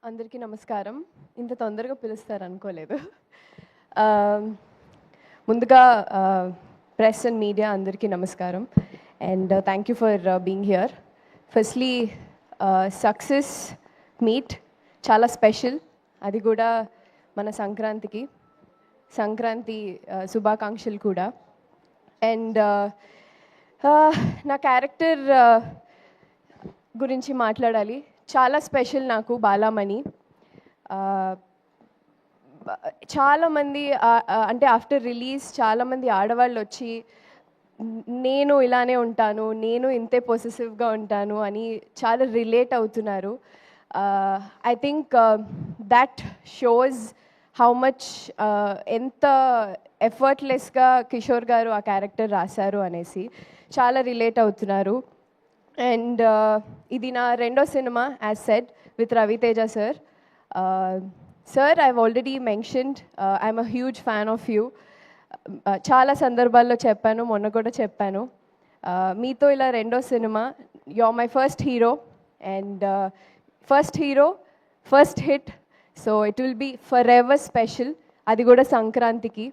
అందరికీ నమస్కారం. ఇంత తొందరగా పిలుస్తారు అనుకోలేదు. ముందుగా ప్రెస్ అండ్ మీడియా అందరికీ నమస్కారం and thank you for being here. Firstly success meet చాలా స్పెషల్, అది కూడా మన సంక్రాంతి శుభాకాంక్షలు కూడా. అండ్ నా క్యారెక్టర్ గురించి మాట్లాడాలి. చాలా స్పెషల్ నాకు బాలామణి. చాలామంది అంటే ఆఫ్టర్ రిలీజ్ చాలామంది ఆడవాళ్ళు వచ్చి నేను ఇలానే ఉంటాను, నేను ఇంతే పొసెసివ్గా ఉంటాను అని చాలా రిలేట్ అవుతున్నారు. I think that shows how much ఎంత ఎఫర్ట్లెస్గా కిషోర్ గారు ఆ క్యారెక్టర్ రాశారు అనేసి చాలా రిలేట్ అవుతున్నారు. అండ్ ఇది నా రెండో cinema as said with Raviteja sir. Sir, I've already mentioned I'm a huge fan of you. చాలా సందర్భాల్లో చెప్పాను, మొన్న కూడా చెప్పాను. మీతో ఇలా రెండో cinema, you are my first hero and first hit. So it will be for ever special, అది కూడా సంక్రాంతికి.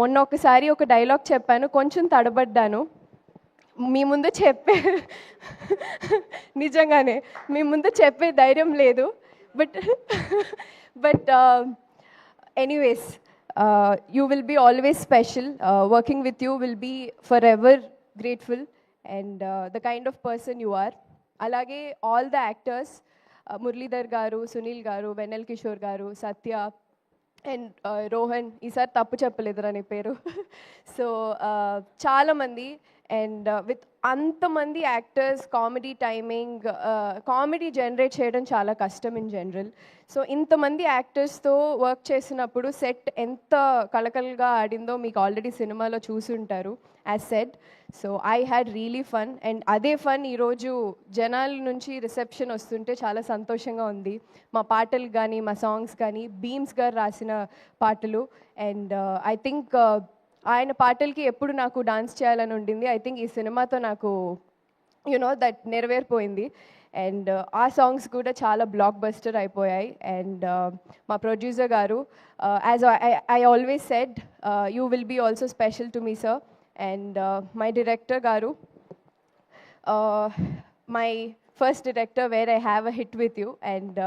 మొన్న ఒకసారి ఒక డైలాగ్ చెప్పాను, కొంచెం తడబడ్డాను. మీ ముందు నిజంగానే మీ ముందు చెప్పే ధైర్యం లేదు. But anyways, you will be always special. Working with you will be for ever grateful and the kind of person you are. అలాగే ఆల్ ద యాక్టర్స్, మురళీధర్ గారు, సునీల్ గారు, వెన్నెల్ కిషోర్ గారు, సత్య అండ్ రోహన్, ఈసారి తప్పు చెప్పలేదురా నీ పేరు. సో చాలామంది అండ్ విత్ అంతమంది actors, comedy timing, comedy generate చేయడం చాలా కష్టం ఇన్ జనరల్. సో ఇంతమంది యాక్టర్స్తో వర్క్ చేసినప్పుడు సెట్ ఎంత కలకలగా ఆడిందో మీకు ఆల్రెడీ సినిమాలో చూసుంటారు as said. So I had really fun and అదే ఫన్ ఈరోజు జనాల నుంచి రిసెప్షన్ వస్తుంటే చాలా సంతోషంగా ఉంది. మా పాటలు కానీ, మా సాంగ్స్ కానీ, బీమ్స్ గారు రాసిన పాటలు. అండ్ ఐ థింక్ ఆయన పాటలకి ఎప్పుడు నాకు డాన్స్ చేయాలని ఉండింది. ఐ థింక్ ఈ సినిమాతో నాకు దట్ నెరవేరిపోయింది. అండ్ ఆ సాంగ్స్ కూడా చాలా బ్లాక్ బస్టర్ అయిపోయాయి. అండ్ మా ప్రొడ్యూసర్ గారు, as I always said, you will be also special to me sir. And my director గారు, my first director where I have a hit with you. And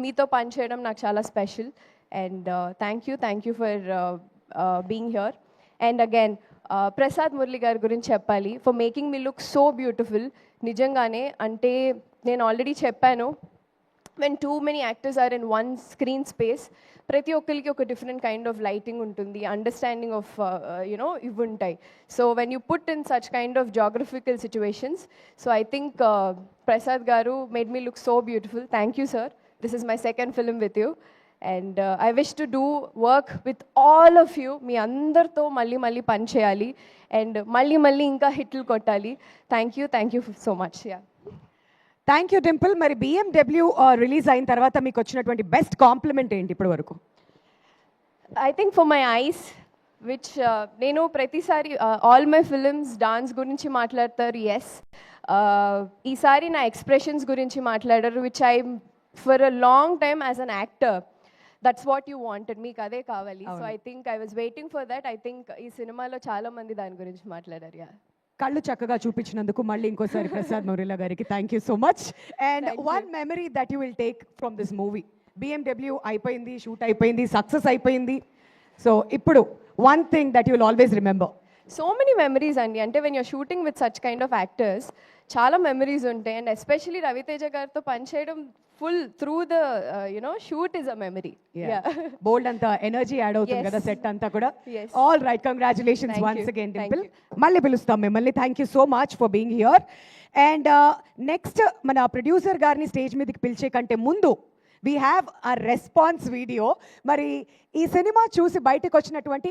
మీతో పనిచేయడం నాకు చాలా special. And thank you for being here. And again Prasad Murali గారి గురించి చెప్పాలి, for making me look so beautiful. నిజంగానే, అంటే నేను ఆల్రెడీ చెప్పాను, when too many actors are in one screen space, ప్రతి ఒక్కరికి ఒక డిఫరెంట్ కైండ్ ఆఫ్ లైటింగ్ ఉంటుంది, అండర్స్టాండింగ్ ఆఫ్ ఇవి ఉంటాయి. So when you put in such kind of geographical situations, so I think Prasad గారు made me look so beautiful. Thank you sir. This is my second film with you and I wish to do work with all of you. మీ అందరితో మళ్ళీ పని చేయాలి and మళ్ళీ ఇంకా హిట్లు కొట్టాలి. Thank you so much. Yeah, thank you Dimple. మరి BMW రిలీజ్ అయిన తర్వాత మీకు వచ్చినటువంటి బెస్ట్ కాంప్లిమెంట్ ఏంటి ఇప్పటి వరకు? I think for my eyes, which నేను ప్రతిసారి ఆల్ మై ఫిలిమ్స్ డాన్స్ గురించి మాట్లాడతారు, ఎస్. ఈసారి నా ఎక్స్ప్రెషన్స్ గురించి మాట్లాడారు, which I for a long time as an actor, that's what you wanted, మీకు అదే కావాలి. So I think I was waiting for that. I think ఈ సినిమాలో చాలా మంది దాని గురించి మాట్లాడారు. యా, కళ్ళు చక్కగా చూపించినందుకు మళ్ళీ ఇంకోసారి ప్రసాద్ మురళి గారికి thank you so much. And one memory that you will take from this movie. BMW అయిపోయింది, షూట్ అయిపోయింది, సక్సెస్ అయిపోయింది. సో ఇప్పుడు one thing that you will always remember. So many memories అండి. అంటే when your shooting with such kind of actors చాలా memories ఉంటాయి. And especially Ravi Teja గారితో పనిచేయడం full through the shoot is a memory. Bold అంతా energy add అవుతుంది కదా set అంతా కూడా. All right, congratulations once again Dimple. మళ్ళీ పిలుస్తాం మిమ్మల్ని. Thank you so much for being here. And next మన ప్రొడ్యూసర్ గారిని స్టేజ్ మీదకి పిలిచే కంటే ముందు we have a response video. మరి ఈ సినిమా చూసి బయటకు వచ్చినటువంటి